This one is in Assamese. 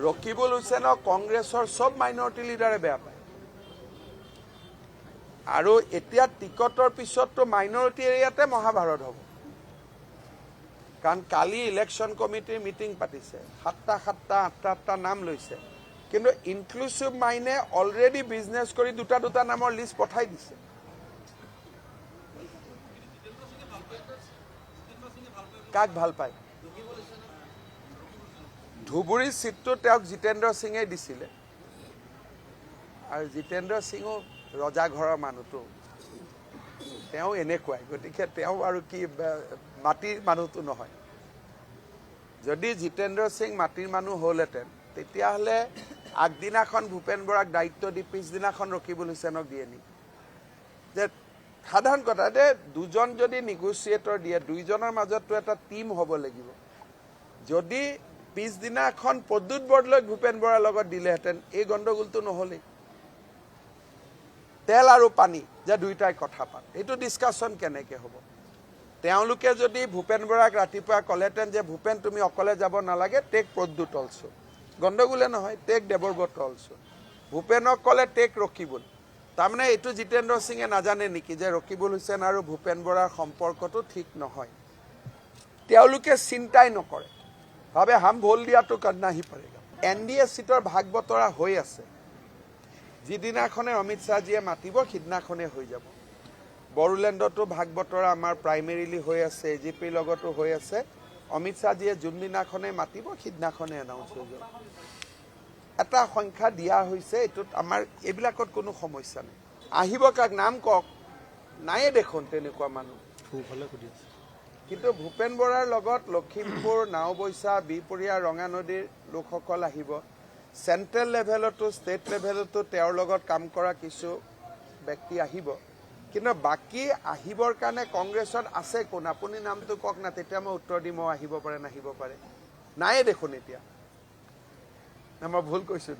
ৰকিবুল হুছেইনক কংগ্ৰেছৰ সব মাইনৰিটি লিডাৰে বেয়া পায় আৰু এতিয়া টিকটৰ পিছততো মাইনৰিটি এৰিয়াতে মহাভাৰত হ'ব কাৰণ কালি ইলেকশ্যন কমিটিৰ মিটিং পাতিছে 7টা নাম লৈছে কিন্তু ইনক্লুসিভ মাইনে অলৰেডি বিজনেছ কৰি দুটা নামৰ লিষ্ট পঠাই দিছে কাক ভাল পায় ধুবুৰী সিটটো তেওঁক জিতেন্দ্ৰ সিঙে দিছিলে আৰু জিতেন্দ্ৰ সিঙো ৰজা ঘৰৰ মানুহটো তেওঁ এনেকুৱাই গতিকে তেওঁ আৰু কি মাটিৰ মানুহটো নহয় যদি জিতেন্দ্ৰ সিং মাটিৰ মানুহ হ'লহেঁতেন তেতিয়াহ'লে আগদিনাখন ভূপেন বৰাক দায়িত্ব দি পিছদিনাখন ৰকিবুল হুছেইনক দিয়ে নি যে সাধাৰণ কথা যে দুজন যদি নিগোচিয়েটৰ দিয়ে দুইজনৰ মাজতো এটা টিম হ'ব লাগিব যদি পিছদিনাখন প্ৰদ্যুৎ বৰদলৈক ভূপেন বৰাৰ লগত দিলেহেঁতেন এই গণ্ডগোলটো নহ'লেই তেল আৰু পানী যে দুইটাই কথা পাত এইটো ডিছকাশ্যন কেনেকৈ হ'ব তেওঁলোকে যদি ভূপেন বৰাক ৰাতিপুৱা ক'লেহেঁতেন যে ভূপেন তুমি অকলে যাব নালাগে টেক প্ৰদ্যুৎ অলছো গণ্ডগোলে নহয় টেক দেৱব্ৰত অলছো ভূপেনক ক'লে টেক ৰকিবুল তাৰমানে এইটো জিতেন্দ্ৰ সিঙে নাজানে নেকি যে ৰকিবুল হুছেইন আৰু ভূপেন বৰাৰ সম্পৰ্কটো ঠিক নহয় তেওঁলোকে চিন্তাই নকৰে ভাবে হাম ভোল দিয়াটো কৰনা হি পড়েগা এনডিএ সিটৰ ভাগ বতৰা হৈ আছে যিদিনাখনে অমিত শ্বাহজীয়ে মাতিব সিদিনাখনে হৈ যাব বড়োলেণ্ডতো ভাগ বতৰা আমাৰ প্ৰাইমেৰিলি হৈ আছে এজিপিৰ লগতো হৈ আছে অমিত শ্বাহজীয়ে যোনদিনাখনে মাতিব সিদিনাখনে এনাউন্স হৈ যাব এটা সংখ্যা দিয়া হৈছে এইটোত আমাৰ এইবিলাকত কোনো সমস্যা নাই আহিব কাক নাম কওক নায়ে দেখোন তেনেকুৱা মানুহ কিন্তু ভূপেন বৰাৰ লগত লখিমপুৰ নাওবৈচা বিহপুৰীয়া ৰঙা নদীৰ লোকসকল আহিব চেন্ট্ৰেল লেভেলতো ষ্টেট লেভেলতো তেওঁৰ লগত কাম কৰা কিছু ব্যক্তি আহিব কিন্তু বাকি আহিবৰ কাৰণে কংগ্ৰেছত আছে কোন আপুনি নামটো কওক না তেতিয়া মই উত্তৰ দিম আহিব পাৰে নাহিব পাৰে নায়ে দেখোন এতিয়া মই ভুল কৈছো